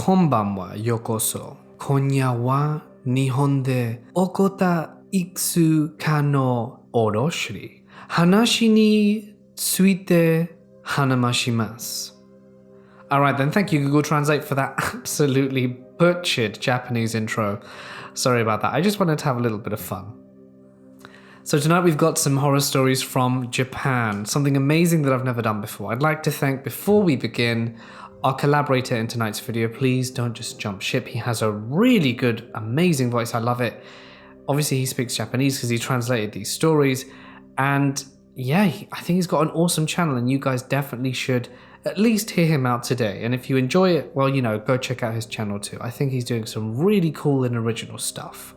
Konbanwa yokoso. Konya wa Nihon de okota iksu ka no oroshi. Hanashi ni tsuite hanamashimasu. Alright then, thank you Google Translate for that absolutely butchered Japanese intro. Sorry about that, I just wanted to have a little bit of fun. So tonight we've got some horror stories from Japan, something amazing that I've never done before. I'd like to thank, before we begin, our collaborator in tonight's video. Please don't just jump ship. He has a really good, amazing voice. I love it. Obviously he speaks Japanese because he translated these stories. And yeah, I think he's got an awesome channel and you guys definitely should at least hear him out today. And if you enjoy it, well, you know, go check out his channel too. I think he's doing some really cool and original stuff.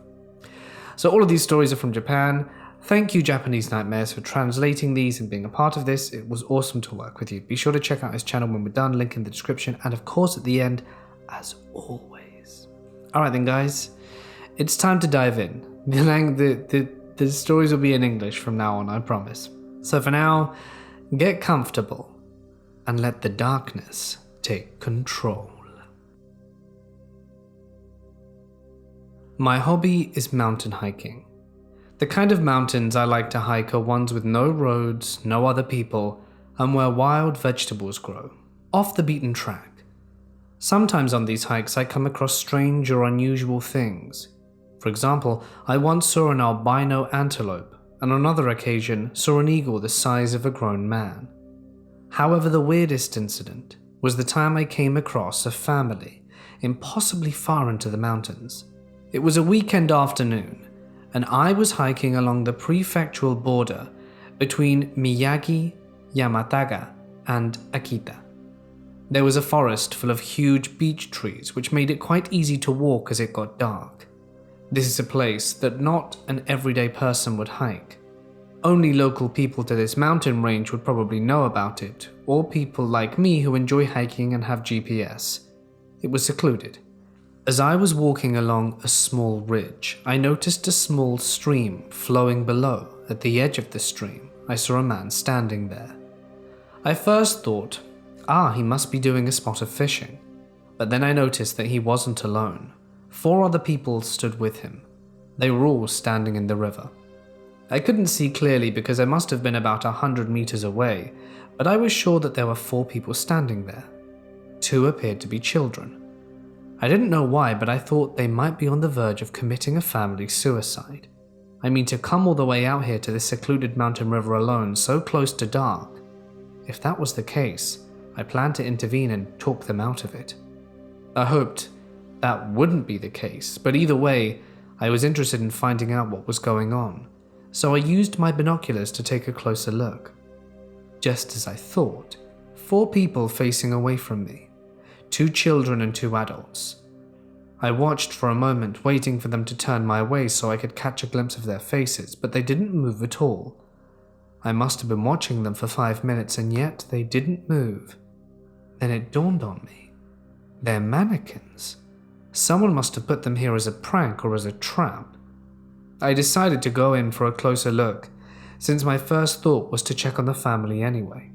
So all of these stories are from Japan. Thank you, Japanese Nightmares, for translating these and being a part of this. It was awesome to work with you. Be sure to check out his channel when we're done, link in the description, and of course at the end, as always. Alright then guys, it's time to dive in. The stories will be in English from now on, I promise. So for now, get comfortable and let the darkness take control. My hobby is mountain hiking. The kind of mountains I like to hike are ones with no roads, no other people, and where wild vegetables grow, off the beaten track. Sometimes on these hikes I come across strange or unusual things. For example, I once saw an albino antelope, and on another occasion saw an eagle the size of a grown man. However, the weirdest incident was the time I came across a family impossibly far into the mountains. It was a weekend afternoon, and I was hiking along the prefectural border between Miyagi, Yamanaga, and Akita. There was a forest full of huge beech trees which made it quite easy to walk as it got dark. This is a place that not an everyday person would hike. Only local people to this mountain range would probably know about it, or people like me who enjoy hiking and have GPS. It was secluded. As I was walking along a small ridge, I noticed a small stream flowing below. At the edge of the stream, I saw a man standing there. I first thought, he must be doing a spot of fishing. But then I noticed that he wasn't alone. 4 other people stood with him. They were all standing in the river. I couldn't see clearly because I must have been about 100 meters away, but I was sure that there were 4 people standing there. 2 appeared to be children. I didn't know why, but I thought they might be on the verge of committing a family suicide. I mean, to come all the way out here to this secluded mountain river alone, so close to dark. If that was the case, I planned to intervene and talk them out of it. I hoped that wouldn't be the case, but either way, I was interested in finding out what was going on, so I used my binoculars to take a closer look. Just as I thought, 4 people facing away from me. 2 children and 2 adults. I watched for a moment, waiting for them to turn my way so I could catch a glimpse of their faces, but they didn't move at all. I must have been watching them for 5 minutes, and yet they didn't move. Then it dawned on me. They're mannequins. Someone must have put them here as a prank or as a trap. I decided to go in for a closer look, since my first thought was to check on the family anyway.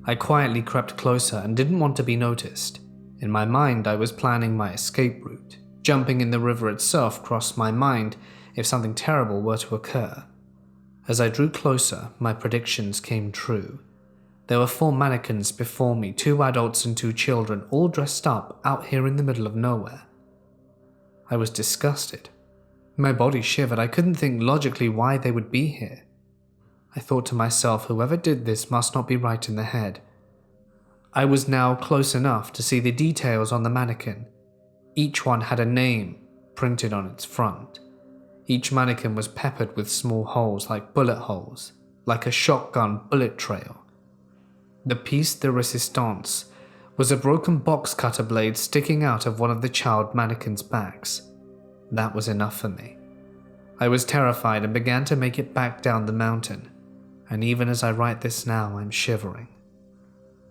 I quietly crept closer and didn't want to be noticed. In my mind, I was planning my escape route. Jumping in the river itself crossed my mind if something terrible were to occur. As I drew closer, my predictions came true. There were 4 mannequins before me, 2 adults and 2 children, all dressed up out here in the middle of nowhere. I was disgusted. My body shivered. I couldn't think logically why they would be here. I thought to myself, whoever did this must not be right in the head. I was now close enough to see the details on the mannequin. Each one had a name printed on its front. Each mannequin was peppered with small holes like bullet holes, like a shotgun bullet trail. The pièce de résistance was a broken box cutter blade sticking out of one of the child mannequins' backs. That was enough for me. I was terrified and began to make it back down the mountain, and even as I write this now, I'm shivering.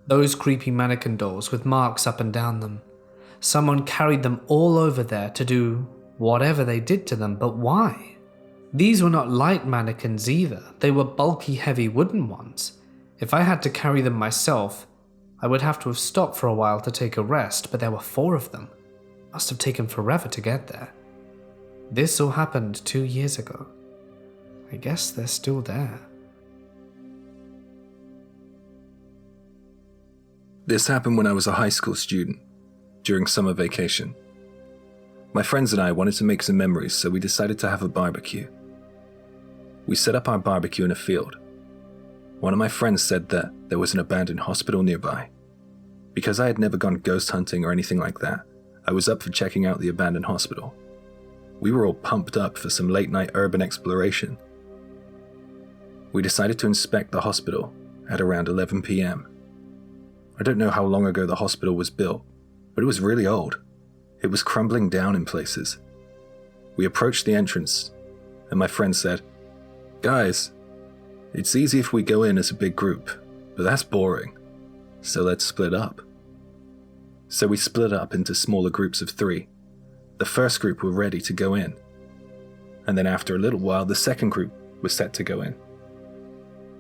Those creepy mannequin dolls with marks up and down them. Someone carried them all over there to do whatever they did to them, but why? These were not light mannequins either. They were bulky, heavy wooden ones. If I had to carry them myself, I would have to have stopped for a while to take a rest, but there were 4 of them. Must have taken forever to get there. This all happened 2 years ago. I guess they're still there. This happened when I was a high school student, during summer vacation. My friends and I wanted to make some memories, so we decided to have a barbecue. We set up our barbecue in a field. One of my friends said that there was an abandoned hospital nearby. Because I had never gone ghost hunting or anything like that, I was up for checking out the abandoned hospital. We were all pumped up for some late-night urban exploration. We decided to inspect the hospital at around 11 p.m. I don't know how long ago the hospital was built, but it was really old. It was crumbling down in places. We approached the entrance, and my friend said, "Guys, it's easy if we go in as a big group, but that's boring. So let's split up." So we split up into smaller groups of 3. The first group were ready to go in. And then after a little while, the second group was set to go in.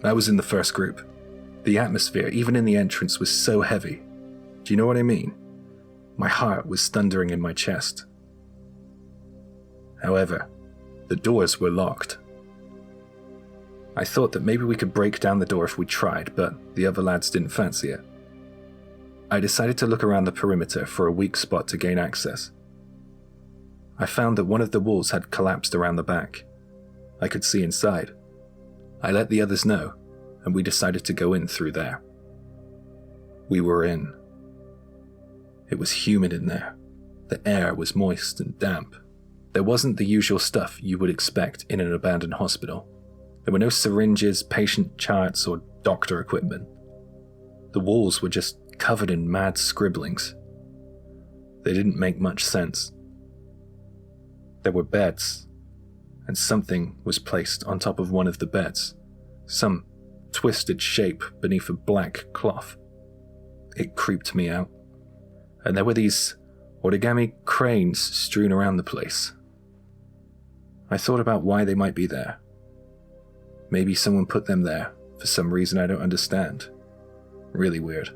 I was in the first group. The atmosphere, even in the entrance, was so heavy. Do you know what I mean? My heart was thundering in my chest. However, the doors were locked. I thought that maybe we could break down the door if we tried, but the other lads didn't fancy it. I decided to look around the perimeter for a weak spot to gain access. I found that one of the walls had collapsed around the back. I could see inside. I let the others know, and we decided to go in through there. We were in. It was humid in there. The air was moist and damp. There wasn't the usual stuff you would expect in an abandoned hospital. There were no syringes, patient charts, or doctor equipment. The walls were just covered in mad scribblings. They didn't make much sense. There were beds, and something was placed on top of one of the beds. Some twisted shape beneath a black cloth. It creeped me out. And there were these origami cranes strewn around the place. I thought about why they might be there. Maybe someone put them there for some reason I don't understand. Really weird.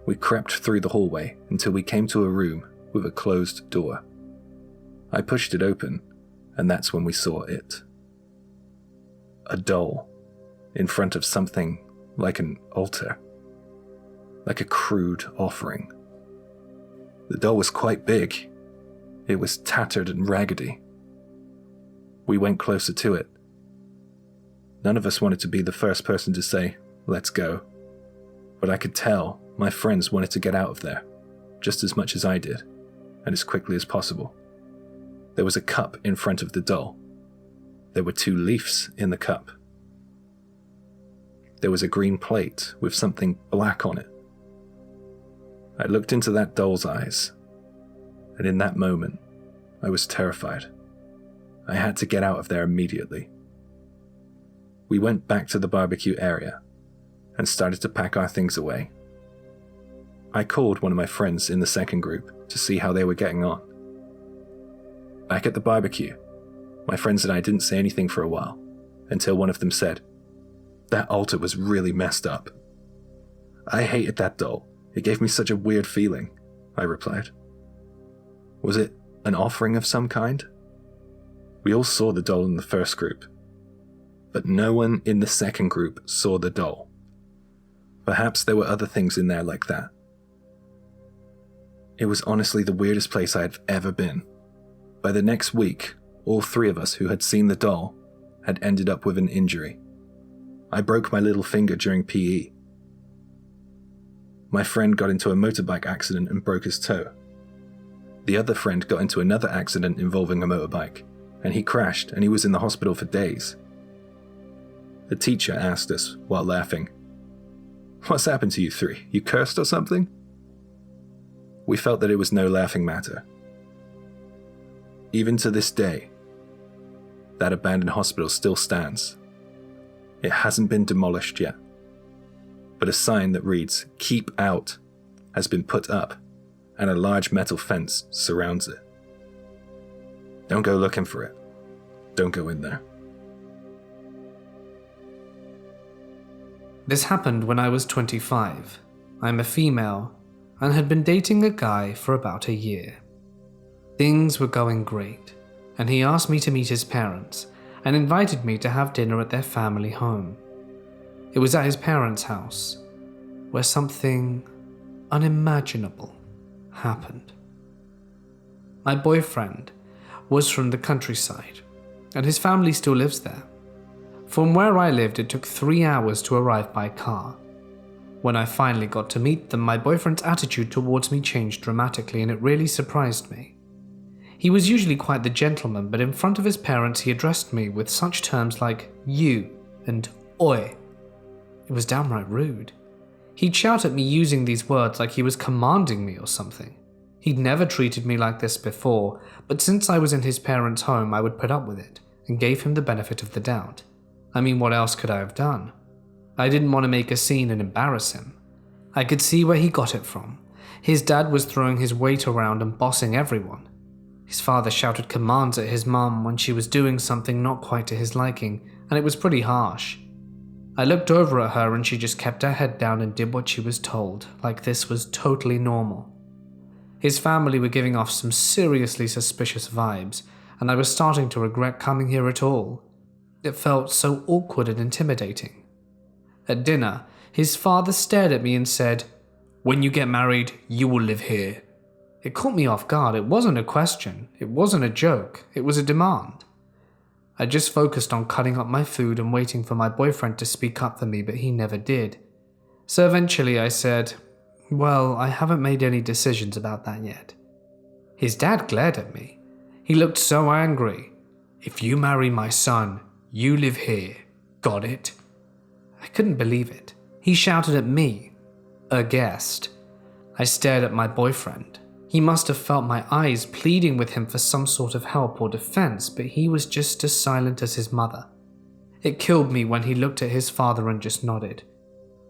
We crept through the hallway until we came to a room with a closed door. I pushed it open, and that's when we saw it. A doll in front of something like an altar, like a crude offering. The doll was quite big. It was tattered and raggedy. We went closer to it. None of us wanted to be the first person to say, "Let's go." But I could tell my friends wanted to get out of there, just as much as I did, and as quickly as possible. There was a cup in front of the doll. There were 2 leaves in the cup. There was a green plate with something black on it. I looked into that doll's eyes, and in that moment, I was terrified. I had to get out of there immediately. We went back to the barbecue area and started to pack our things away. I called one of my friends in the second group to see how they were getting on. Back at the barbecue, my friends and I didn't say anything for a while, until one of them said, "That altar was really messed up." "I hated that doll. It gave me such a weird feeling," I replied. "Was it an offering of some kind?" We all saw the doll in the first group, but no one in the second group saw the doll. Perhaps there were other things in there like that. It was honestly the weirdest place I had ever been. By the next week, all 3 of us who had seen the doll had ended up with an injury. I broke my little finger during PE. My friend got into a motorbike accident and broke his toe. The other friend got into another accident involving a motorbike, and he crashed and he was in the hospital for days. The teacher asked us while laughing, "What's happened to you 3? You cursed or something?" We felt that it was no laughing matter. Even to this day, that abandoned hospital still stands. It hasn't been demolished yet, but a sign that reads, "Keep out," has been put up, and a large metal fence surrounds it. Don't go looking for it. Don't go in there. This happened when I was 25. I'm a female and had been dating a guy for about a year. Things were going great, and he asked me to meet his parents and invited me to have dinner at their family home. It was at his parents' house, where something unimaginable happened. My boyfriend was from the countryside, and his family still lives there. From where I lived, it took 3 hours to arrive by car. When I finally got to meet them, my boyfriend's attitude towards me changed dramatically, and it really surprised me. He was usually quite the gentleman, but in front of his parents he addressed me with such terms like you and oi. It was downright rude. He'd shout at me using these words like he was commanding me or something. He'd never treated me like this before, but since I was in his parents' home, I would put up with it and gave him the benefit of the doubt. I mean, what else could I have done? I didn't want to make a scene and embarrass him. I could see where he got it from. His dad was throwing his weight around and bossing everyone. His father shouted commands at his mum when she was doing something not quite to his liking, and it was pretty harsh. I looked over at her and she just kept her head down and did what she was told, like this was totally normal. His family were giving off some seriously suspicious vibes, and I was starting to regret coming here at all. It felt so awkward and intimidating. At dinner, his father stared at me and said, "When you get married, you will live here." It caught me off guard. It wasn't a question. It wasn't a joke. It was a demand. I just focused on cutting up my food and waiting for my boyfriend to speak up for me, but he never did. So eventually I said, "Well, I haven't made any decisions about that yet." His dad glared at me. He looked so angry. "If you marry my son, you live here. Got it?" I couldn't believe it. He shouted at me, a guest. I stared at my boyfriend. He must have felt my eyes pleading with him for some sort of help or defense, but he was just as silent as his mother. It killed me when he looked at his father and just nodded.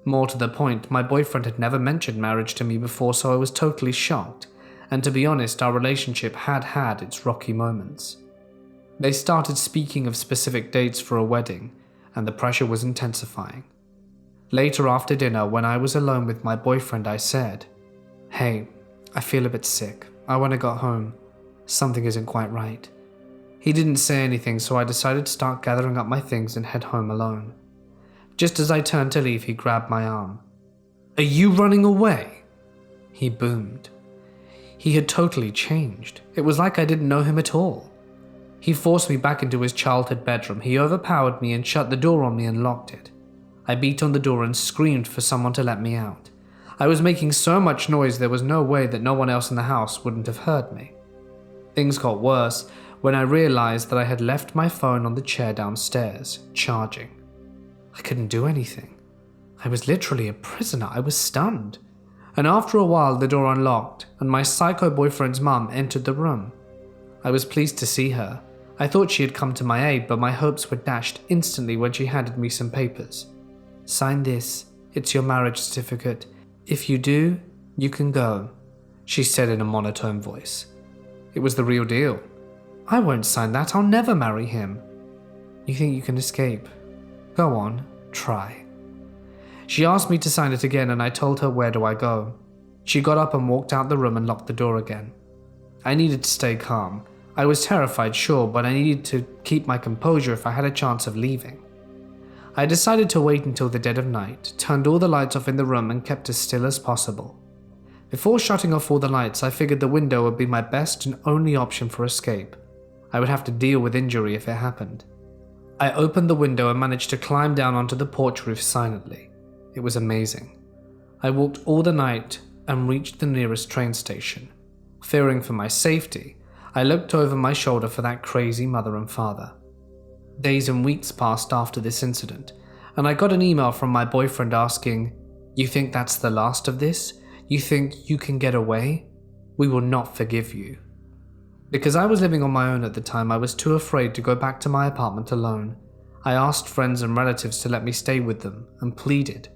More to the point, my boyfriend had never mentioned marriage to me before, so I was totally shocked, and to be honest, our relationship had had its rocky moments. They started speaking of specific dates for a wedding, and the pressure was intensifying. Later after dinner, when I was alone with my boyfriend, I said, "Hey, I feel a bit sick. I want to go home. Something isn't quite right." He didn't say anything, so I decided to start gathering up my things and head home alone. Just as I turned to leave, he grabbed my arm. "Are you running away?" He boomed. He had totally changed. It was like I didn't know him at all. He forced me back into his childhood bedroom. He overpowered me and shut the door on me and locked it. I beat on the door and screamed for someone to let me out. I was making so much noise there was no way that no one else in the house wouldn't have heard me. Things got worse when I realized that I had left my phone on the chair downstairs, charging. I couldn't do anything. I was literally a prisoner. I was stunned. And after a while, the door unlocked, and my psycho boyfriend's mum entered the room. I was pleased to see her. I thought she had come to my aid, but my hopes were dashed instantly when she handed me some papers. "Sign this. It's your marriage certificate. If you do, you can go," she said in a monotone voice. It was the real deal. "I won't sign that. I'll never marry him." "You think you can escape? Go on, try." She asked me to sign it again, and I told her, "Where do I go?" She got up and walked out the room and locked the door again. I needed to stay calm. I was terrified, sure, but I needed to keep my composure if I had a chance of leaving. I decided to wait until the dead of night, turned all the lights off in the room and kept as still as possible. Before shutting off all the lights, I figured the window would be my best and only option for escape. I would have to deal with injury if it happened. I opened the window and managed to climb down onto the porch roof silently. It was amazing. I walked all the night and reached the nearest train station. Fearing for my safety, I looked over my shoulder for that crazy mother and father. Days and weeks passed after this incident, and I got an email from my boyfriend asking, "You think that's the last of this? You think you can get away? We will not forgive you." Because I was living on my own at the time, I was too afraid to go back to my apartment alone. I asked friends and relatives to let me stay with them and pleaded.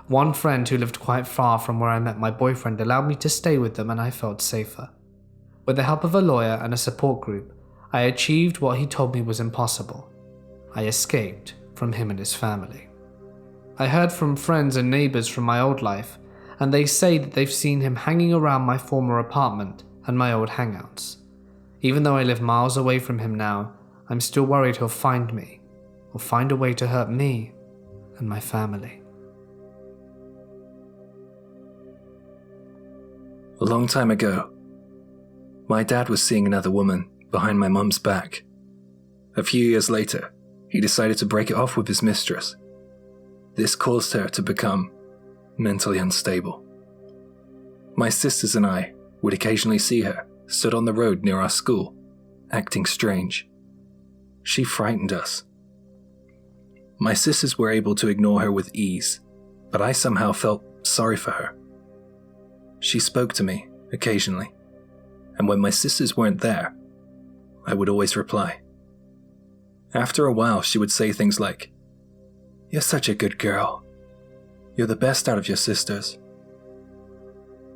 One friend who lived quite far from where I met my boyfriend allowed me to stay with them, and I felt safer. With the help of a lawyer and a support group, I achieved what he told me was impossible. I escaped from him and his family. I heard from friends and neighbors from my old life, and they say that they've seen him hanging around my former apartment and my old hangouts. Even though I live miles away from him now, I'm still worried he'll find me, or find a way to hurt me and my family. A long time ago, my dad was seeing another woman behind my mum's back. A few years later, he decided to break it off with his mistress. This caused her to become mentally unstable. My sisters and I would occasionally see her stood on the road near our school, acting strange. She frightened us. My sisters were able to ignore her with ease, but I somehow felt sorry for her. She spoke to me occasionally, and when my sisters weren't there, I would always reply. After a while, she would say things like, "You're such a good girl. You're the best out of your sisters."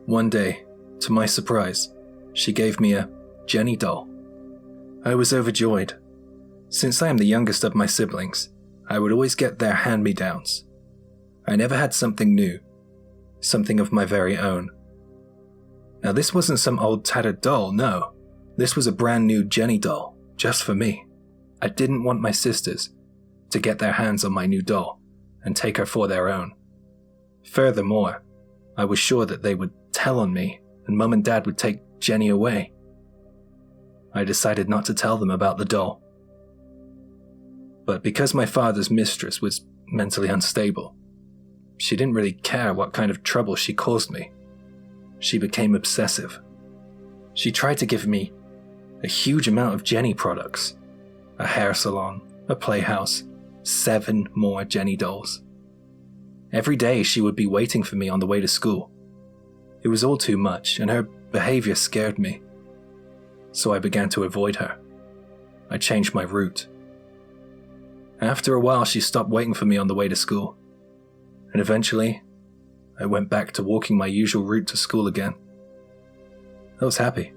One day, to my surprise, she gave me a Jenny doll. I was overjoyed. Since I am the youngest of my siblings, I would always get their hand-me-downs. I never had something new, something of my very own. Now this wasn't some old tattered doll, no. This was a brand new Jenny doll, just for me. I didn't want my sisters to get their hands on my new doll and take her for their own. Furthermore, I was sure that they would tell on me and Mum and Dad would take Jenny away. I decided not to tell them about the doll. But because my father's mistress was mentally unstable, she didn't really care what kind of trouble she caused me. She became obsessive. She tried to give me a huge amount of Jenny products. A hair salon, a playhouse, 7 more Jenny dolls. Every day she would be waiting for me on the way to school. It was all too much, and her behavior scared me. So I began to avoid her. I changed my route. After a while, she stopped waiting for me on the way to school. And eventually, I went back to walking my usual route to school again. I was happy.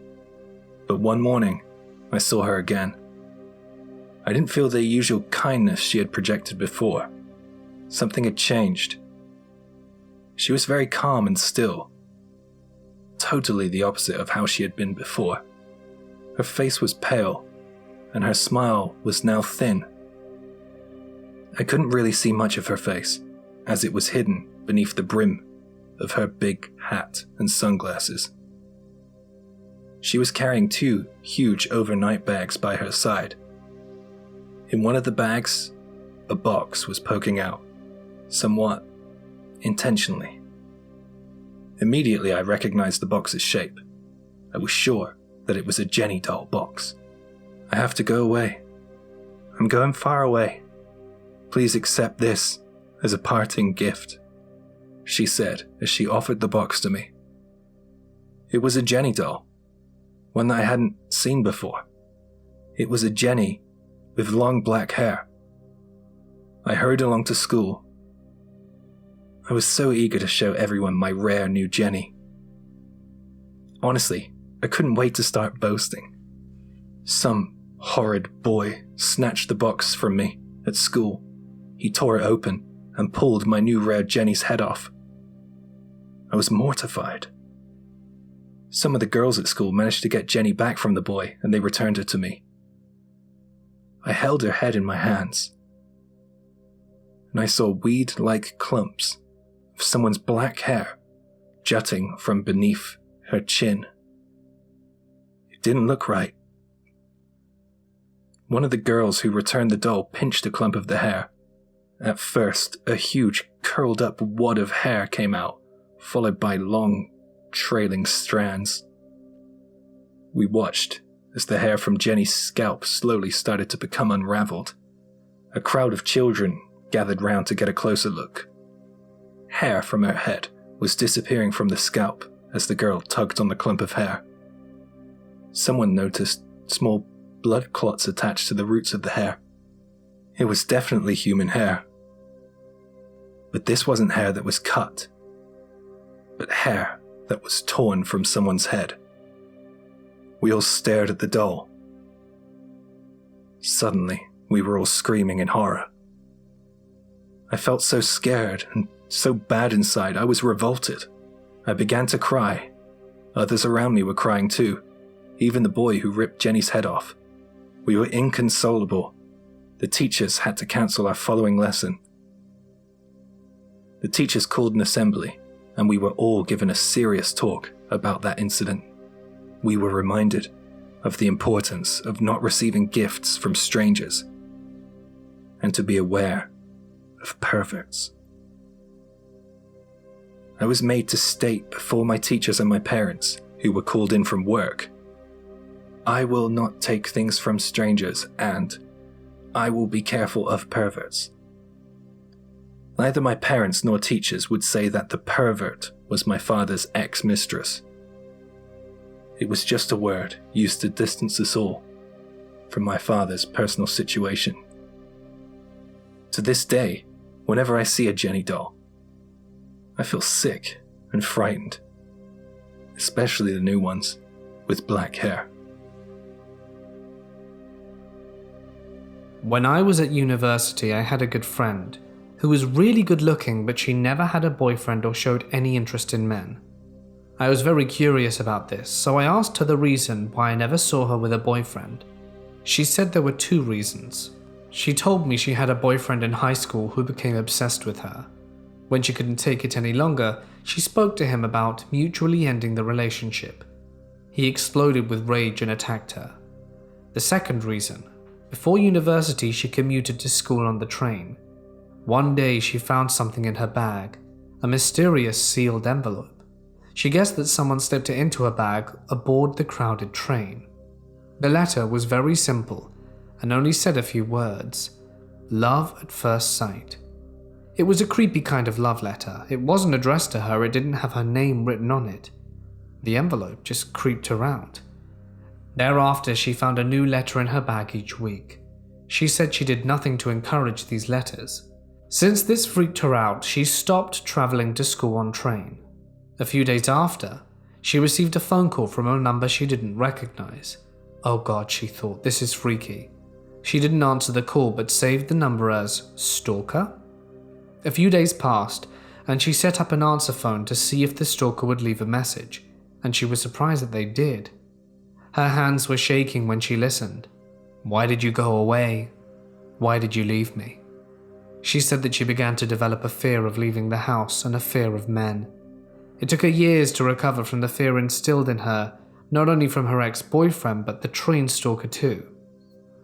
But one morning, I saw her again. I didn't feel the usual kindness she had projected before. Something had changed. She was very calm and still. Totally the opposite of how she had been before. Her face was pale, and her smile was now thin. I couldn't really see much of her face, as it was hidden beneath the brim of her big hat and sunglasses. She was carrying 2 huge overnight bags by her side. In one of the bags, a box was poking out, somewhat intentionally. Immediately I recognized the box's shape. I was sure that it was a Jenny doll box. "I have to go away. I'm going far away. Please accept this as a parting gift," she said as she offered the box to me. It was a Jenny doll, one that I hadn't seen before. It was a Jenny with long black hair. I hurried along to school. I was so eager to show everyone my rare new Jenny. Honestly, I couldn't wait to start boasting. Some horrid boy snatched the box from me at school. He tore it open and pulled my new rare Jenny's head off. I was mortified. Some of the girls at school managed to get Jenny back from the boy and they returned her to me. I held her head in my hands, and I saw weed-like clumps of someone's black hair jutting from beneath her chin. It didn't look right. One of the girls who returned the doll pinched a clump of the hair. At first, a huge curled-up wad of hair came out, followed by long, trailing strands. We watched as the hair from Jenny's scalp slowly started to become unraveled. A crowd of children gathered round to get a closer look. Hair from her head was disappearing from the scalp as the girl tugged on the clump of hair. Someone noticed small blood clots attached to the roots of the hair. It was definitely human hair. But this wasn't hair that was cut, but hair that was torn from someone's head. We all stared at the doll. Suddenly, we were all screaming in horror. I felt so scared and so bad inside, I was revolted. I began to cry. Others around me were crying too, even the boy who ripped Jenny's head off. We were inconsolable. The teachers had to cancel our following lesson. The teachers called an assembly, and we were all given a serious talk about that incident. We were reminded of the importance of not receiving gifts from strangers, and to be aware of perverts. I was made to state before my teachers and my parents, who were called in from work, I will not take things from strangers, and I will be careful of perverts. Neither my parents nor teachers would say that the pervert was my father's ex-mistress. It was just a word used to distance us all from my father's personal situation. To this day, whenever I see a Jenny doll, I feel sick and frightened, especially the new ones with black hair. When I was at university, I had a good friend who was really good looking, but she never had a boyfriend or showed any interest in men. I was very curious about this, so I asked her the reason why I never saw her with a boyfriend. She said there were 2 reasons. She told me she had a boyfriend in high school who became obsessed with her. When she couldn't take it any longer, she spoke to him about mutually ending the relationship. He exploded with rage and attacked her. The second reason, before university she commuted to school on the train. One day she found something in her bag, a mysterious sealed envelope. She guessed that someone slipped it into her bag aboard the crowded train. The letter was very simple and only said a few words. Love at first sight. It was a creepy kind of love letter. It wasn't addressed to her, it didn't have her name written on it. The envelope just creeped her out. Thereafter, she found a new letter in her bag each week. She said she did nothing to encourage these letters. Since this freaked her out, she stopped traveling to school on train. A few days after, she received a phone call from a number she didn't recognize. Oh God, she thought, this is freaky. She didn't answer the call but saved the number as stalker. A few days passed, and she set up an answer phone to see if the stalker would leave a message, and she was surprised that they did. Her hands were shaking when she listened. Why did you go away? Why did you leave me? She said that she began to develop a fear of leaving the house and a fear of men. It took her years to recover from the fear instilled in her, not only from her ex-boyfriend but the train stalker too.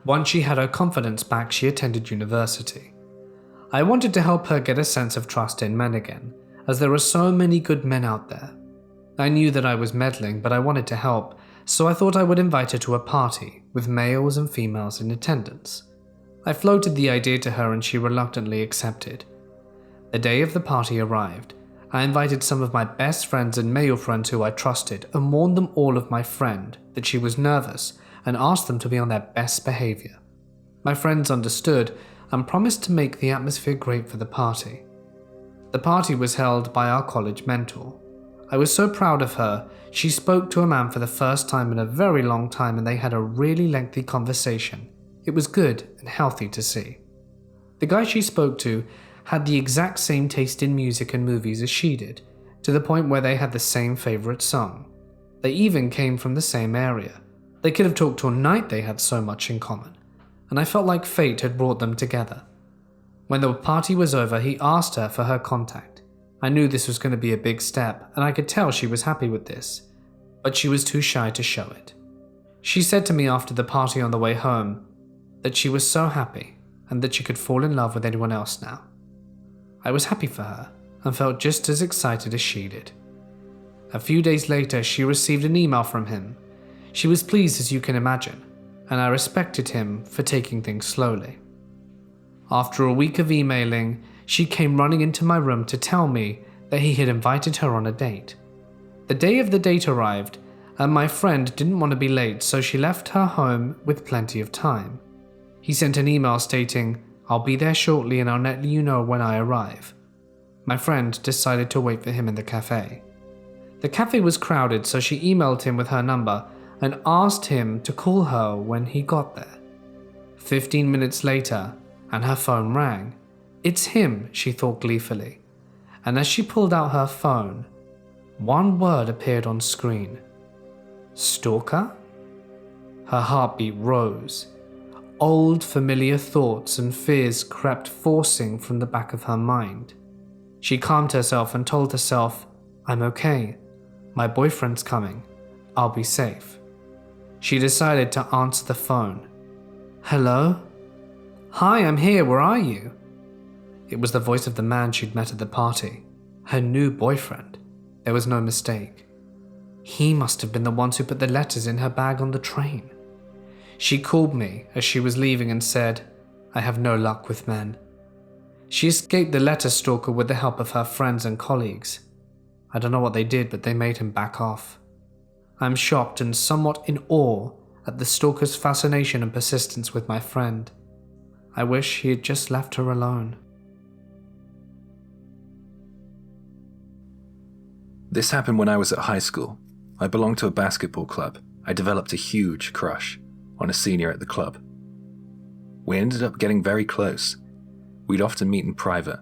Once she had her confidence back, she attended university. I wanted to help her get a sense of trust in men again, as there are so many good men out there. I knew that I was meddling, but I wanted to help, so I thought I would invite her to a party with males and females in attendance. I floated the idea to her and she reluctantly accepted. The day of the party arrived. I invited some of my best friends and male friends who I trusted and warned them all of my friend that she was nervous and asked them to be on their best behavior. My friends understood and promised to make the atmosphere great for the party. The party was held by our college mentor. I was so proud of her. She spoke to a man for the first time in a very long time and they had a really lengthy conversation. It was good and healthy to see. The guy she spoke to had the exact same taste in music and movies as she did, to the point where they had the same favorite song. They even came from the same area. They could have talked all night, they had so much in common, and I felt like fate had brought them together. When the party was over, he asked her for her contact. I knew this was going to be a big step, and I could tell she was happy with this, but she was too shy to show it. She said to me after the party on the way home that she was so happy and that she could fall in love with anyone else now. I was happy for her and felt just as excited as she did. A few days later, she received an email from him. She was pleased, as you can imagine, and I respected him for taking things slowly. After a week of emailing, she came running into my room to tell me that he had invited her on a date. The day of the date arrived, and my friend didn't want to be late, so she left her home with plenty of time. He sent an email stating, "I'll be there shortly and I'll let you know when I arrive." My friend decided to wait for him in the cafe. The cafe was crowded, so she emailed him with her number and asked him to call her when he got there. 15 minutes later, and her phone rang. It's him, she thought gleefully. And as she pulled out her phone, One word appeared on screen. Stalker? Her heartbeat rose. Old familiar thoughts and fears crept forcing from the back of her mind. She calmed herself and told herself, "I'm okay. My boyfriend's coming. I'll be safe." She decided to answer the phone. "Hello? Hi, I'm here. Where are you?" It was the voice of the man she'd met at the party. Her new boyfriend. There was no mistake. He must have been the one who put the letters in her bag on the train. She called me as she was leaving and said, "I have no luck with men." She escaped the letter stalker with the help of her friends and colleagues. I don't know what they did, but they made him back off. I'm shocked and somewhat in awe at the stalker's fascination and persistence with my friend. I wish he had just left her alone. This happened when I was at high school. I belonged to a basketball club. I developed a huge crush on a senior at the club. We ended up getting very close. We'd often meet in private.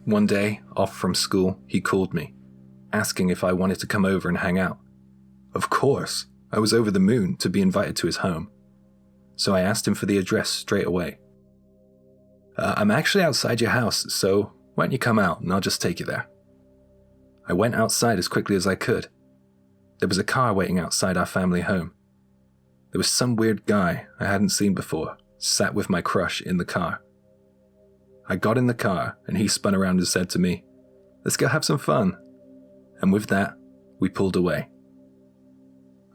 One day, off from school, he called me, asking if I wanted to come over and hang out. Of course, I was over the moon to be invited to his home. So I asked him for the address straight away. I'm actually outside your house, so why don't you come out and I'll just take you there. I went outside as quickly as I could. There was a car waiting outside our family home. There was some weird guy I hadn't seen before, sat with my crush in the car. I got in the car and he spun around and said to me, "Let's go have some fun." And with that, we pulled away.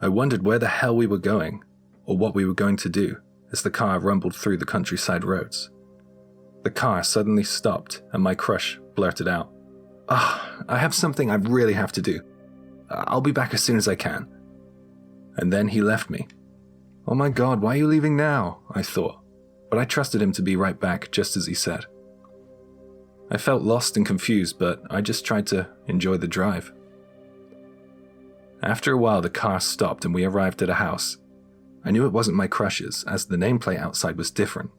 I wondered where the hell we were going, or what we were going to do, as the car rumbled through the countryside roads. The car suddenly stopped and my crush blurted out, I have something I really have to do. I'll be back as soon as I can." And then he left me. Oh my God, why are you leaving now? I thought, but I trusted him to be right back just as he said. I felt lost and confused, but I just tried to enjoy the drive. After a while, the car stopped and we arrived at a house. I knew it wasn't my crush's, as the nameplate outside was different.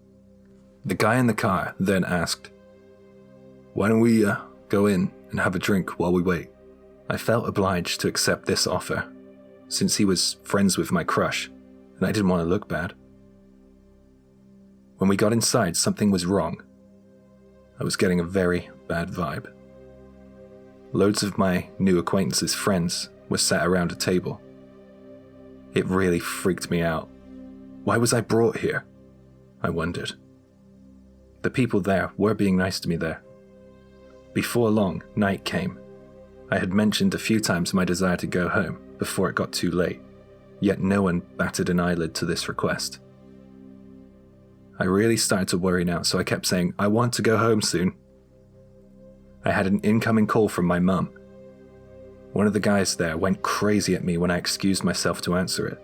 The guy in the car then asked, "Why don't we go in and have a drink while we wait?" I felt obliged to accept this offer, since he was friends with my crush, and I didn't want to look bad. When we got inside, something was wrong. I was getting a very bad vibe. Loads of my new acquaintances' friends were sat around a table. It really freaked me out. Why was I brought here? I wondered. The people there were being nice to me there. Before long, night came. I had mentioned a few times my desire to go home before it got too late, yet no one batted an eyelid to this request. I really started to worry now, so I kept saying, "I want to go home soon." I had an incoming call from my mum. One of the guys there went crazy at me when I excused myself to answer it.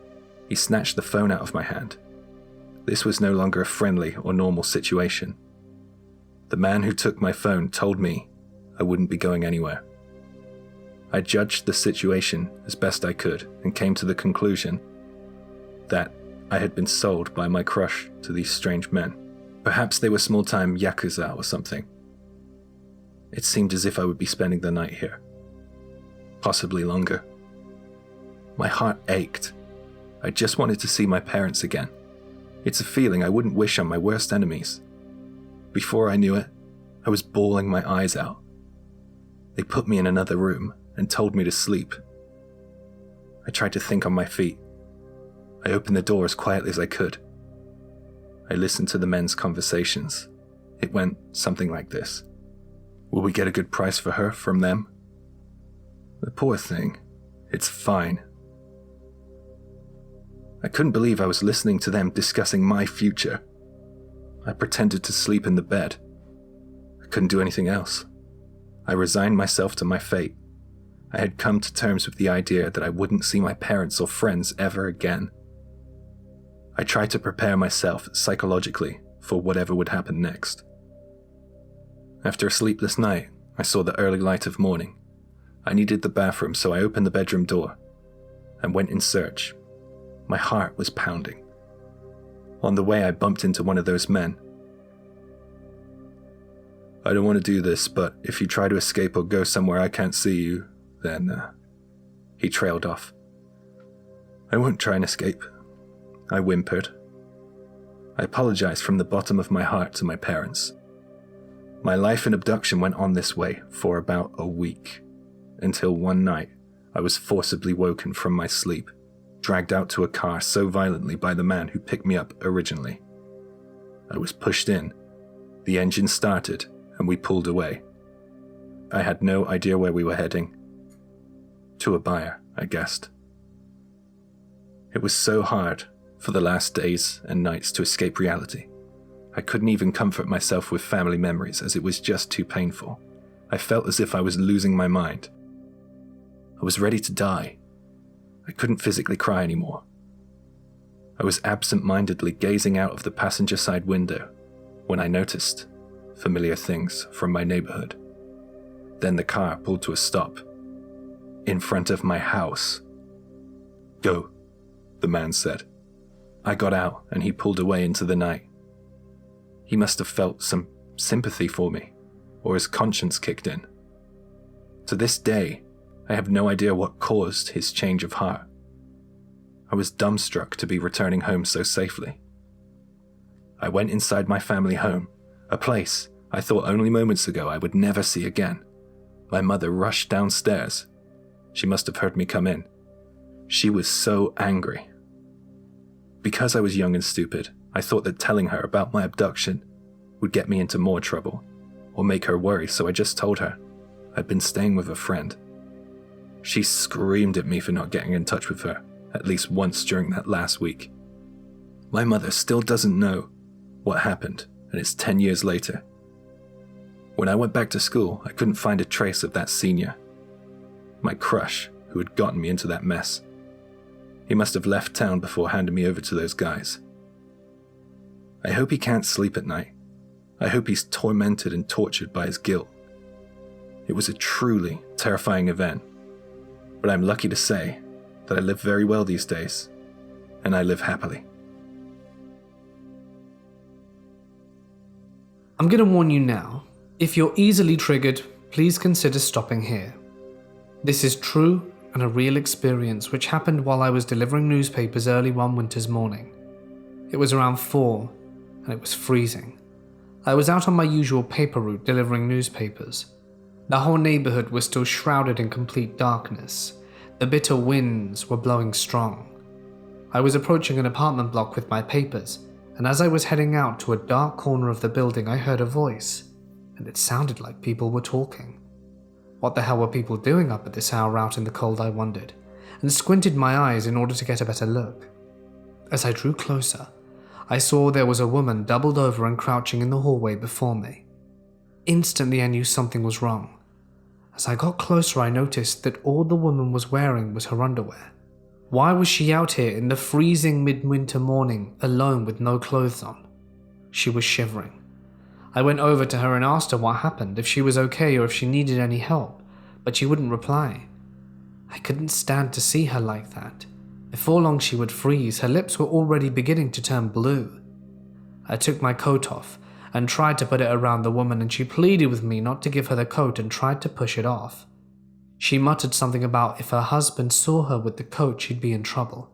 He snatched the phone out of my hand. This was no longer a friendly or normal situation. The man who took my phone told me I wouldn't be going anywhere. I judged the situation as best I could and came to the conclusion that I had been sold by my crush to these strange men. Perhaps they were small-time yakuza or something. It seemed as if I would be spending the night here. Possibly longer. My heart ached. I just wanted to see my parents again. It's a feeling I wouldn't wish on my worst enemies. Before I knew it, I was bawling my eyes out. They put me in another room and told me to sleep. I tried to think on my feet. I opened the door as quietly as I could. I listened to the men's conversations. It went something like this. "Will we get a good price for her from them?" "The poor thing. It's fine." I couldn't believe I was listening to them discussing my future. I pretended to sleep in the bed. I couldn't do anything else. I resigned myself to my fate. I had come to terms with the idea that I wouldn't see my parents or friends ever again. I tried to prepare myself psychologically for whatever would happen next. After a sleepless night, I saw the early light of morning. I needed the bathroom, so I opened the bedroom door and went in search. My heart was pounding. On the way, I bumped into one of those men. "I don't want to do this, but if you try to escape or go somewhere I can't see you, then He trailed off. "I won't try and escape," I whimpered. I apologized from the bottom of my heart to my parents. My life in abduction went on this way for about a week, until one night I was forcibly woken from my sleep, dragged out to a car so violently by the man who picked me up originally. I was pushed in, the engine started, and we pulled away. I had no idea where we were heading. To a buyer, I guessed. It was so hard for the last days and nights to escape reality. I couldn't even comfort myself with family memories as it was just too painful. I felt as if I was losing my mind. I was ready to die. I couldn't physically cry anymore. I was absent-mindedly gazing out of the passenger side window when I noticed familiar things from my neighborhood. Then the car pulled to a stop in front of my house. "Go," the man said. I got out and he pulled away into the night. He must have felt some sympathy for me, or his conscience kicked in. To this day, I have no idea what caused his change of heart. I was dumbstruck to be returning home so safely. I went inside my family home, a place I thought only moments ago I would never see again. My mother rushed downstairs. She must have heard me come in. She was so angry. Because I was young and stupid, I thought that telling her about my abduction would get me into more trouble, or make her worry, so I just told her I'd been staying with a friend. She screamed at me for not getting in touch with her, at least once during that last week. My mother still doesn't know what happened, and it's 10 years later. When I went back to school, I couldn't find a trace of that senior, my crush who had gotten me into that mess. He must have left town before handing me over to those guys. I hope he can't sleep at night. I hope he's tormented and tortured by his guilt. It was a truly terrifying event, but I'm lucky to say that I live very well these days, and I live happily. I'm going to warn you now. If you're easily triggered, please consider stopping here. This is true and a real experience which happened while I was delivering newspapers early one winter's morning. It was around 4 and it was freezing. I was out on my usual paper route delivering newspapers. The whole neighborhood was still shrouded in complete darkness. The bitter winds were blowing strong. I was approaching an apartment block with my papers, and as I was heading out to a dark corner of the building, I heard a voice, and it sounded like people were talking. What the hell were people doing up at this hour out in the cold, I wondered, and squinted my eyes in order to get a better look. As I drew closer, I saw there was a woman doubled over and crouching in the hallway before me. Instantly I knew something was wrong. As I got closer, I noticed that all the woman was wearing was her underwear. Why was she out here in the freezing midwinter morning alone with no clothes on? She was shivering. I went over to her and asked her what happened, if she was okay or if she needed any help, but she wouldn't reply. I couldn't stand to see her like that. Before long she would freeze. Her lips were already beginning to turn blue. I took my coat off and tried to put it around the woman, and she pleaded with me not to give her the coat and tried to push it off. She muttered something about if her husband saw her with the coat, she'd be in trouble.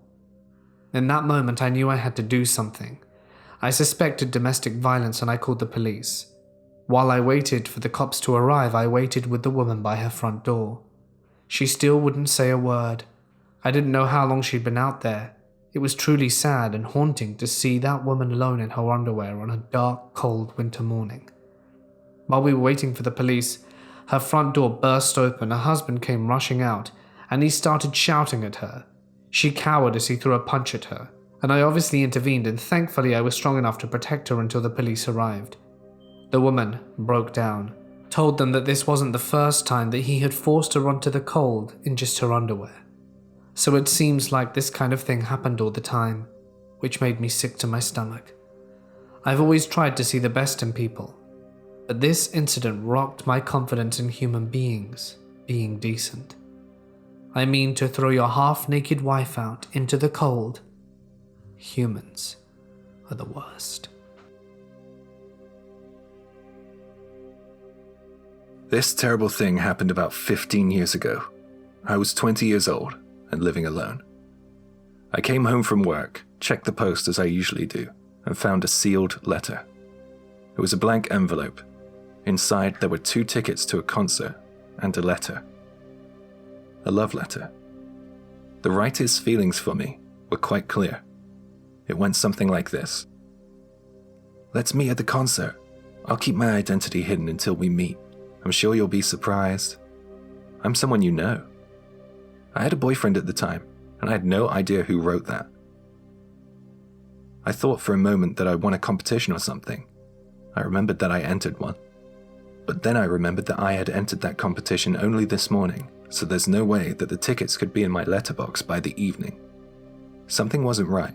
In that moment, I knew I had to do something. I suspected domestic violence and I called the police. While I waited for the cops to arrive, I waited with the woman by her front door. She still wouldn't say a word. I didn't know how long she'd been out there. It was truly sad and haunting to see that woman alone in her underwear on a dark, cold winter morning. While we were waiting for the police, her front door burst open, her husband came rushing out, and he started shouting at her. She cowered as he threw a punch at her, and I obviously intervened, and thankfully I was strong enough to protect her until the police arrived. The woman broke down, told them that this wasn't the first time that he had forced her onto the cold in just her underwear. So it seems like this kind of thing happened all the time, which made me sick to my stomach. I've always tried to see the best in people, but this incident rocked my confidence in human beings being decent. I mean, to throw your half-naked wife out into the cold. Humans are the worst. This terrible thing happened about 15 years ago. I was 20 years old and living alone. I came home from work, checked the post as I usually do, and found a sealed letter. It was a blank envelope. Inside there were 2 tickets to a concert and a letter. A love letter. The writer's feelings for me were quite clear. It went something like this. Let's meet at the concert. I'll keep my identity hidden until we meet. I'm sure you'll be surprised. I'm someone you know. I had a boyfriend at the time, and I had no idea who wrote that. I thought for a moment that I won a competition or something. I remembered that I entered one. But then I remembered that I had entered that competition only this morning, so there's no way that the tickets could be in my letterbox by the evening. Something wasn't right,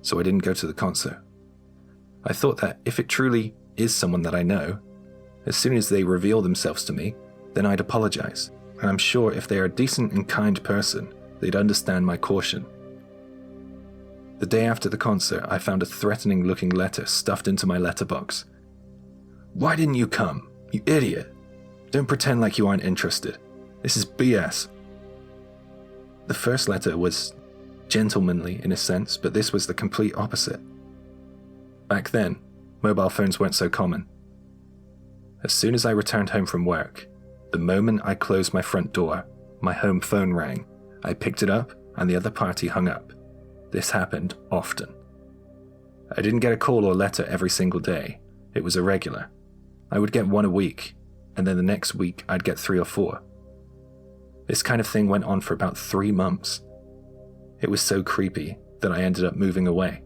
so I didn't go to the concert. I thought that if it truly is someone that I know, as soon as they reveal themselves to me, then I'd apologize, and I'm sure if they are a decent and kind person, they'd understand my caution. The day after the concert, I found a threatening-looking letter stuffed into my letterbox. Why didn't you come? You idiot. Don't pretend like you aren't interested. This is BS. The first letter was gentlemanly in a sense, but this was the complete opposite. Back then, mobile phones weren't so common. As soon as I returned home from work, the moment I closed my front door, my home phone rang. I picked it up and the other party hung up. This happened often. I didn't get a call or letter every single day. It was irregular. I would get 1 a week, and then the next week I'd get 3 or 4. This kind of thing went on for about 3 months. It was so creepy that I ended up moving away.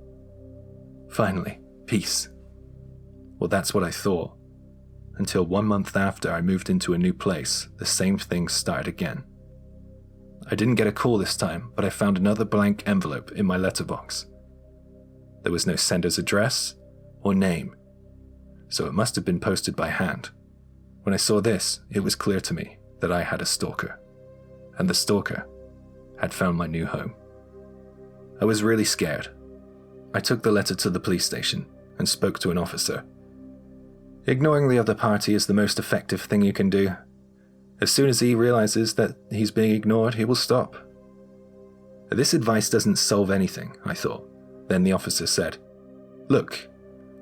Finally, peace. Well, that's what I thought. Until 1 month after I moved into a new place, the same thing started again. I didn't get a call this time, but I found another blank envelope in my letterbox. There was no sender's address or name, so it must have been posted by hand. When I saw this, it was clear to me that I had a stalker, and the stalker had found my new home. I was really scared. I took the letter to the police station and spoke to an officer. Ignoring the other party is the most effective thing you can do. As soon as he realizes that he's being ignored, he will stop. This advice doesn't solve anything, I thought. Then the officer said, Look,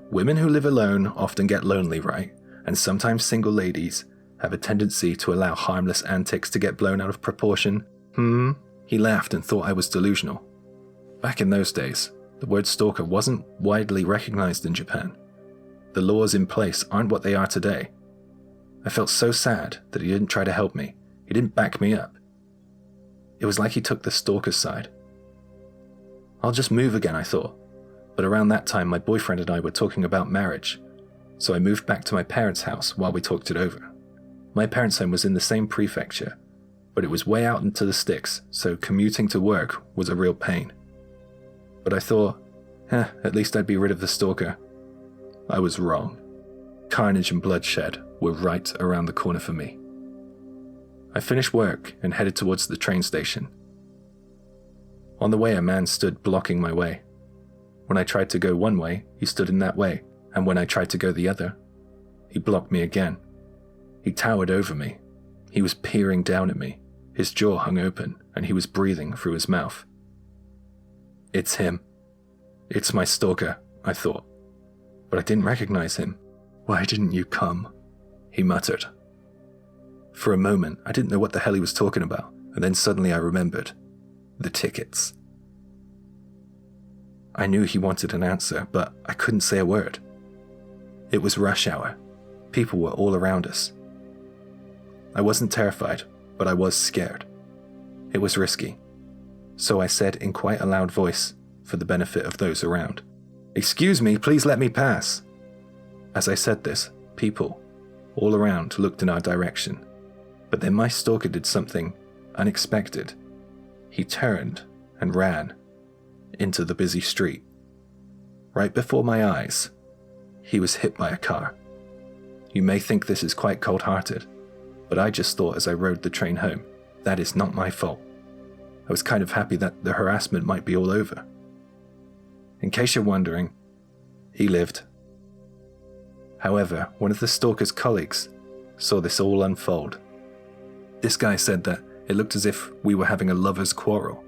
women who live alone often get lonely, right? And sometimes single ladies have a tendency to allow harmless antics to get blown out of proportion. He laughed and thought I was delusional. Back in those days, the word stalker wasn't widely recognized in Japan. The laws in place aren't what they are today. I felt so sad that he didn't try to help me. He didn't back me up. It was like he took the stalker's side. I'll just move again, I thought. But around that time, my boyfriend and I were talking about marriage, so I moved back to my parents' house while we talked it over. My parents' home was in the same prefecture, but it was way out into the sticks, so commuting to work was a real pain. But I thought, at least I'd be rid of the stalker. I was wrong. Carnage and bloodshed were right around the corner for me. I finished work and headed towards the train station. On the way, a man stood blocking my way. When I tried to go one way, he stood in that way, and when I tried to go the other, he blocked me again. He towered over me. He was peering down at me. His jaw hung open, and he was breathing through his mouth. It's him. It's my stalker, I thought. But I didn't recognize him. Why didn't you come? He muttered. For a moment, I didn't know what the hell he was talking about, and then suddenly I remembered. The tickets. I knew he wanted an answer, but I couldn't say a word. It was rush hour. People were all around us. I wasn't terrified, but I was scared. It was risky. So I said in quite a loud voice, for the benefit of those around, "Excuse me, please let me pass." As I said this, people all around looked in our direction. But then my stalker did something unexpected. He turned and ran into the busy street. Right before my eyes, he was hit by a car. You may think this is quite cold-hearted, but I just thought as I rode the train home, that is not my fault. I was kind of happy that the harassment might be all over. In case you're wondering, he lived. However, one of the stalker's colleagues saw this all unfold. This guy said that It looked as if we were having a lover's quarrel.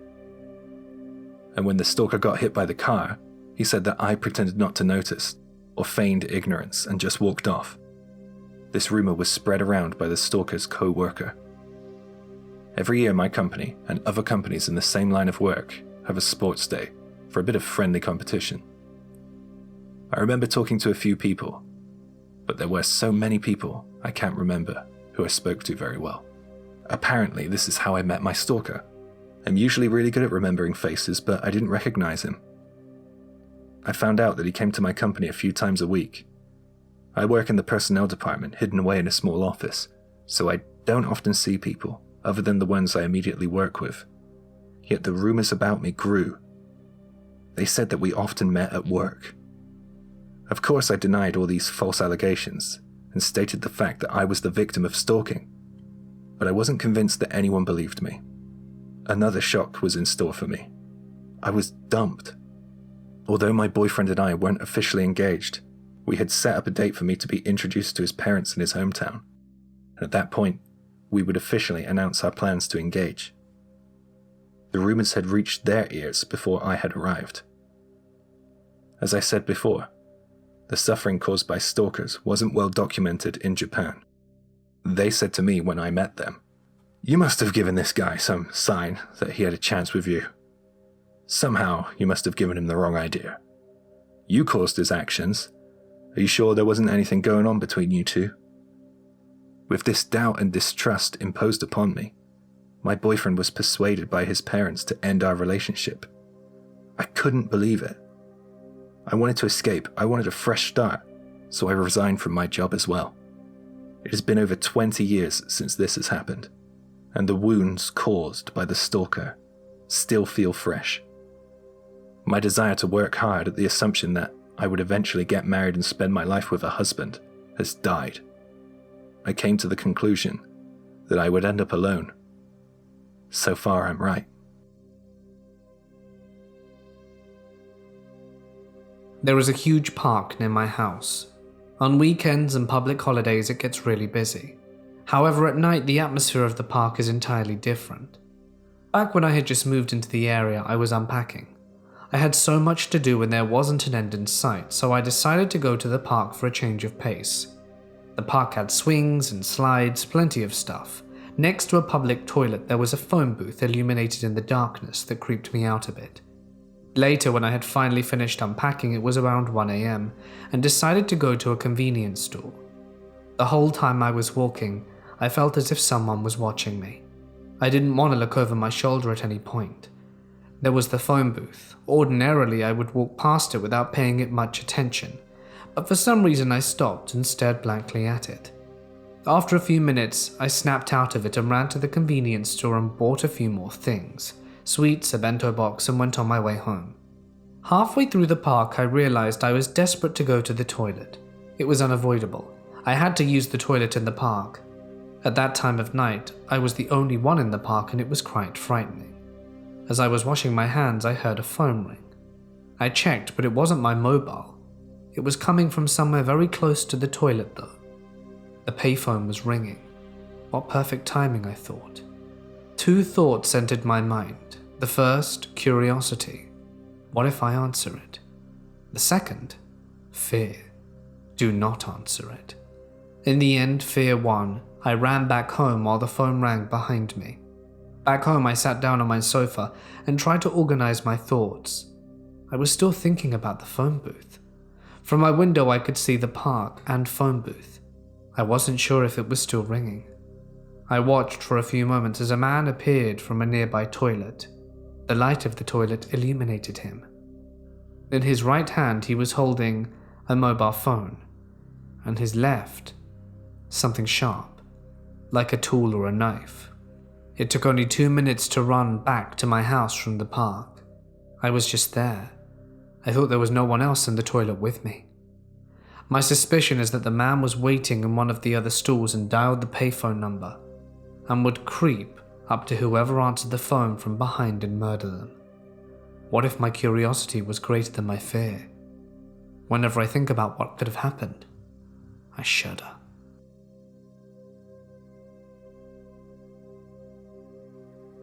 And when the stalker got hit by the car, he said that I pretended not to notice, or feigned ignorance and just walked off. This rumor was spread around by the stalker's co-worker. Every year my company and other companies in the same line of work have a sports day for a bit of friendly competition. I remember talking to a few people, but there were so many people I can't remember who I spoke to very well. Apparently, this is how I met my stalker. I'm usually really good at remembering faces, but I didn't recognize him. I found out that he came to my company a few times a week. I work in the personnel department, hidden away in a small office, so I don't often see people other than the ones I immediately work with. Yet the rumors about me grew. They said that we often met at work. Of course, I denied all these false allegations and stated the fact that I was the victim of stalking, but I wasn't convinced that anyone believed me. Another shock was in store for me. I was dumped. Although my boyfriend and I weren't officially engaged, we had set up a date for me to be introduced to his parents in his hometown, and at that point, we would officially announce our plans to engage. The rumors had reached their ears before I had arrived. As I said before, the suffering caused by stalkers wasn't well documented in Japan. They said to me when I met them, "You must have given this guy some sign that he had a chance with you. Somehow, you must have given him the wrong idea. You caused his actions. Are you sure there wasn't anything going on between you two?" With this doubt and distrust imposed upon me, my boyfriend was persuaded by his parents to end our relationship. I couldn't believe it. I wanted to escape. I wanted a fresh start, so I resigned from my job as well. It has been over 20 years since this has happened, and the wounds caused by the stalker still feel fresh. My desire to work hard at the assumption that I would eventually get married and spend my life with a husband has died. I came to the conclusion that I would end up alone. So far, I'm right. There is a huge park near my house. On weekends and public holidays it gets really busy. However, at night the atmosphere of the park is entirely different. Back when I had just moved into the area, I was unpacking. I had so much to do and there wasn't an end in sight, so I decided to go to the park for a change of pace. The park had swings and slides, plenty of stuff. Next to a public toilet there was a phone booth illuminated in the darkness that creeped me out a bit. Later, when I had finally finished unpacking, it was around 1 a.m. and decided to go to a convenience store. The whole time I was walking, I felt as if someone was watching me. I didn't want to look over my shoulder at any point. There was the phone booth. Ordinarily, I would walk past it without paying it much attention, but for some reason I stopped and stared blankly at it. After a few minutes, I snapped out of it and ran to the convenience store and bought a few more things. Sweets, a bento box, and went on my way home. Halfway through the park, I realized I was desperate to go to the toilet. It was unavoidable. I had to use the toilet in the park. At that time of night, I was the only one in the park and it was quite frightening. As I was washing my hands, I heard a phone ring. I checked, but it wasn't my mobile. It was coming from somewhere very close to the toilet though. The payphone was ringing. What perfect timing, I thought. Two thoughts entered my mind. The first, curiosity. What if I answer it? The second, fear. Do not answer it. In the end, fear won. I ran back home while the phone rang behind me. Back home, I sat down on my sofa and tried to organize my thoughts. I was still thinking about the phone booth. From my window, I could see the park and phone booth. I wasn't sure if it was still ringing. I watched for a few moments as a man appeared from a nearby toilet. The light of the toilet illuminated him. In his right hand he was holding a mobile phone, and his left, something sharp, like a tool or a knife. It took only 2 minutes to run back to my house from the park. I was just there. I thought there was no one else in the toilet with me. My suspicion is that the man was waiting in one of the other stalls and dialed the payphone number, and would creep up to whoever answered the phone from behind and murder them. What if my curiosity was greater than my fear? Whenever I think about what could have happened, I shudder.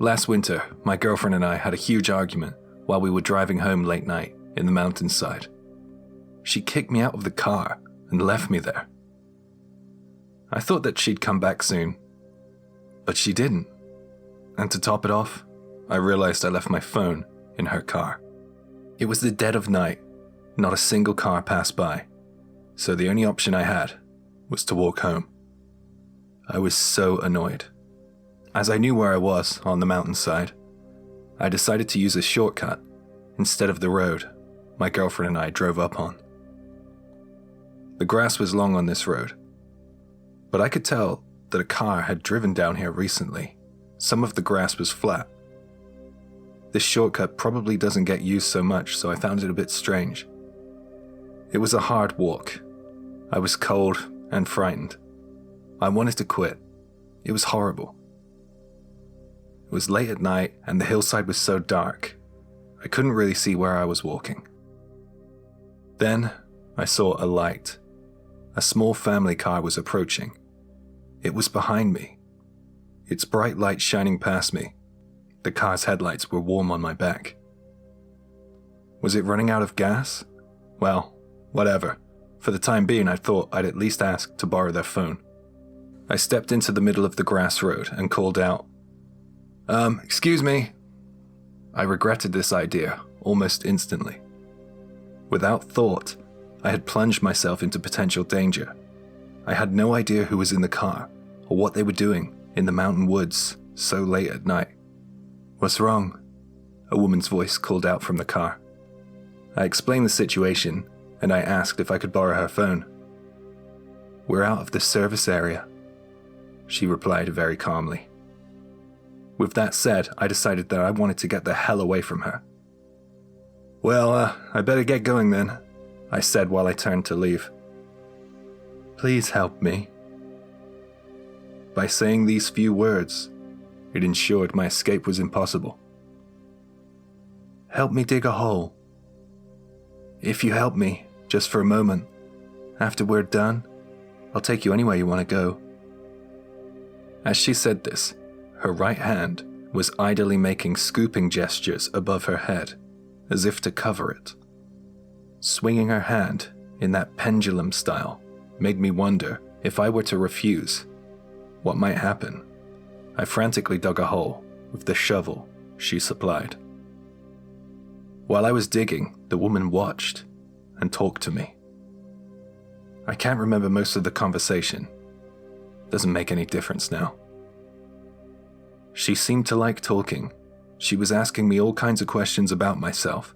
Last winter, my girlfriend and I had a huge argument while we were driving home late night in the mountainside. She kicked me out of the car and left me there. I thought that she'd come back soon, but she didn't. And to top it off, I realized I left my phone in her car. It was the dead of night, not a single car passed by, so the only option I had was to walk home. I was so annoyed. As I knew where I was on the mountainside, I decided to use a shortcut instead of the road my girlfriend and I drove up on. The grass was long on this road, but I could tell that a car had driven down here recently. Some of the grass was flat. This shortcut probably doesn't get used so much, so I found it a bit strange. It was a hard walk. I was cold and frightened. I wanted to quit. It was horrible. It was late at night and the hillside was so dark, I couldn't really see where I was walking. Then I saw a light. A small family car was approaching. It was behind me. Its bright light shining past me. The car's headlights were warm on my back. Was it running out of gas? Well, whatever. For the time being, I thought I'd at least ask to borrow their phone. I stepped into the middle of the grass road and called out, excuse me. I regretted this idea almost instantly. Without thought, I had plunged myself into potential danger. I had no idea who was in the car or what they were doing in the mountain woods so late at night. "What's wrong?" a woman's voice called out from the car. I explained the situation and I asked if I could borrow her phone. "We're out of the service area," she replied very calmly. With that said, I decided that I wanted to get the hell away from her. "Well, I better get going then," I said while I turned to leave. "Please help me." By saying these few words, it ensured my escape was impossible. "Help me dig a hole. If you help me, just for a moment, after we're done, I'll take you anywhere you want to go." As she said this, her right hand was idly making scooping gestures above her head, as if to cover it. Swinging her hand in that pendulum style made me wonder if I were to refuse, what might happen. I frantically dug a hole with the shovel she supplied. While I was digging, the woman watched and talked to me. I can't remember most of the conversation. Doesn't make any difference now. She seemed to like talking. She was asking me all kinds of questions about myself.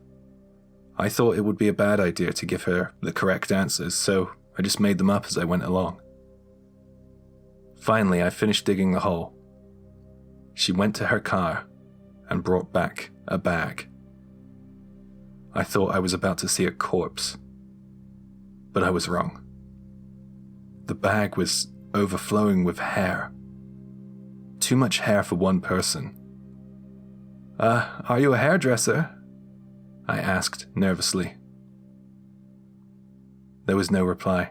I thought it would be a bad idea to give her the correct answers, so I just made them up as I went along. Finally, I finished digging the hole. She went to her car and brought back a bag. I thought I was about to see a corpse, but I was wrong. The bag was overflowing with hair. Too much hair for one person. Are you a hairdresser?" I asked nervously. There was no reply,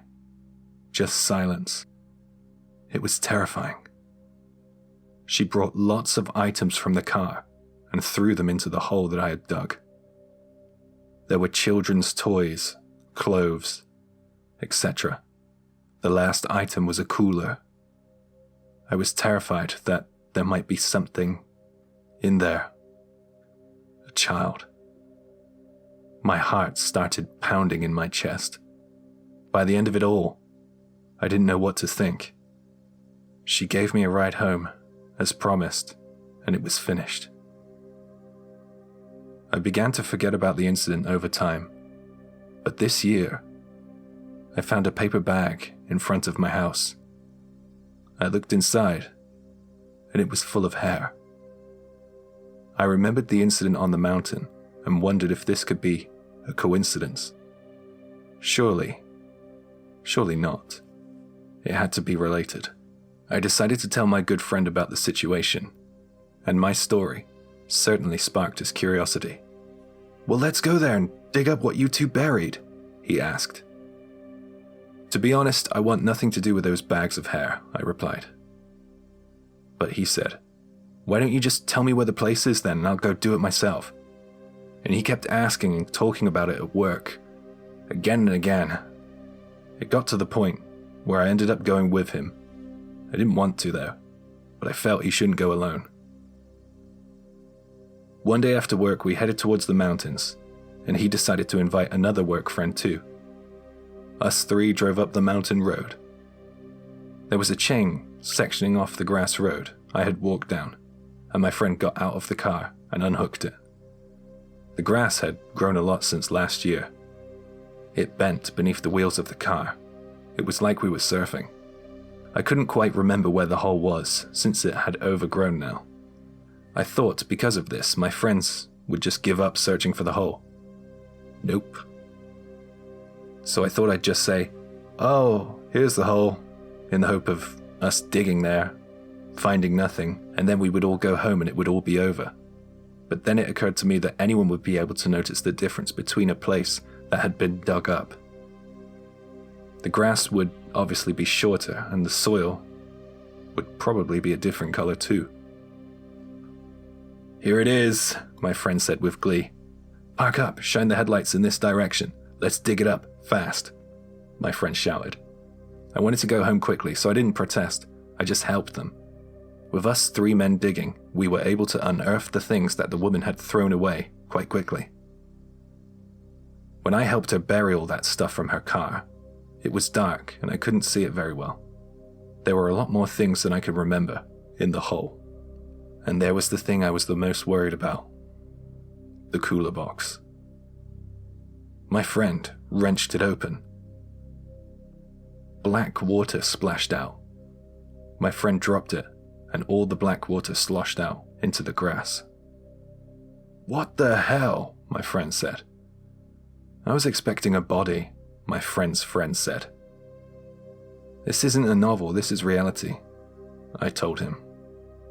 just silence. It was terrifying. She brought lots of items from the car and threw them into the hole that I had dug. There were children's toys, clothes, etc. The last item was a cooler. I was terrified that there might be something in there. A child. My heart started pounding in my chest. By the end of it all, I didn't know what to think. She gave me a ride home, as promised, and it was finished. I began to forget about the incident over time, but this year, I found a paper bag in front of my house. I looked inside, and it was full of hair. I remembered the incident on the mountain and wondered if this could be a coincidence. Surely not. It had to be related. I decided to tell my good friend about the situation, and my story certainly sparked his curiosity. "Well, let's go there and dig up what you two buried," he asked. "To be honest, I want nothing to do with those bags of hair," I replied. But he said, Why don't you just tell me where the place is then, and I'll go do it myself? And he kept asking and talking about it at work, again and again. It got to the point where I ended up going with him. I didn't want to though, but I felt he shouldn't go alone. One day after work, we headed towards the mountains, and he decided to invite another work friend too. Us three drove up the mountain road. There was a chain sectioning off the grass road I had walked down, and my friend got out of the car and unhooked it. The grass had grown a lot since last year. It bent beneath the wheels of the car. It was like we were surfing. I couldn't quite remember where the hole was, since it had overgrown now. I thought because of this, my friends would just give up searching for the hole. Nope. So I thought I'd just say, "Oh, here's the hole," in the hope of us digging there, finding nothing, and then we would all go home and it would all be over. But then it occurred to me that anyone would be able to notice the difference between a place that had been dug up. The grass would obviously be shorter, and the soil would probably be a different color too. "Here it is," my friend said with glee. "Park up, shine the headlights in this direction. Let's dig it up, fast," my friend shouted. I wanted to go home quickly, so I didn't protest. I just helped them. With us three men digging, we were able to unearth the things that the woman had thrown away quite quickly. When I helped her bury all that stuff from her car, it was dark and I couldn't see it very well. There were a lot more things than I could remember in the hole. And there was the thing I was the most worried about. The cooler box. My friend wrenched it open. Black water splashed out. My friend dropped it, and all the black water sloshed out into the grass. "What the hell?" my friend said. "I was expecting a body," my friend's friend said. "This isn't a novel, this is reality," I told him.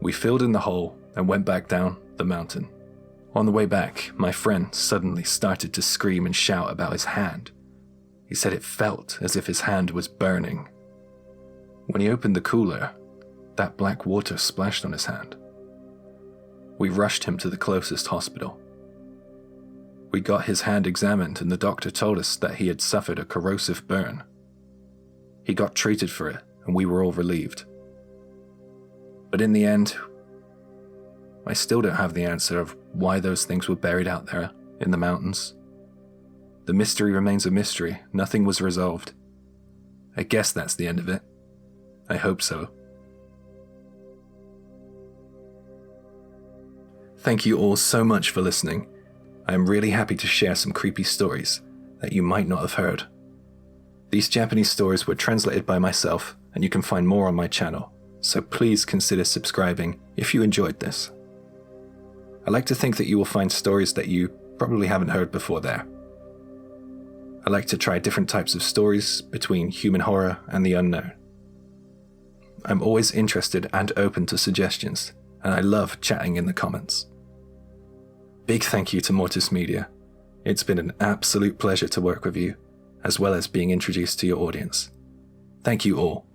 We filled in the hole and went back down the mountain. On the way back, my friend suddenly started to scream and shout about his hand. He said it felt as if his hand was burning. When he opened the cooler, that black water splashed on his hand. We rushed him to the closest hospital. We got his hand examined and the doctor told us that he had suffered a corrosive burn. He got treated for it and we were all relieved. But in the end, I still don't have the answer of why those things were buried out there in the mountains. The mystery remains a mystery. Nothing was resolved. I guess that's the end of it. I hope so. Thank you all so much for listening. I am really happy to share some creepy stories that you might not have heard. These Japanese stories were translated by myself, and you can find more on my channel, so please consider subscribing if you enjoyed this. I like to think that you will find stories that you probably haven't heard before there. I like to try different types of stories between human horror and the unknown. I'm always interested and open to suggestions, and I love chatting in the comments. Big thank you to Mortis Media. It's been an absolute pleasure to work with you, as well as being introduced to your audience. Thank you all.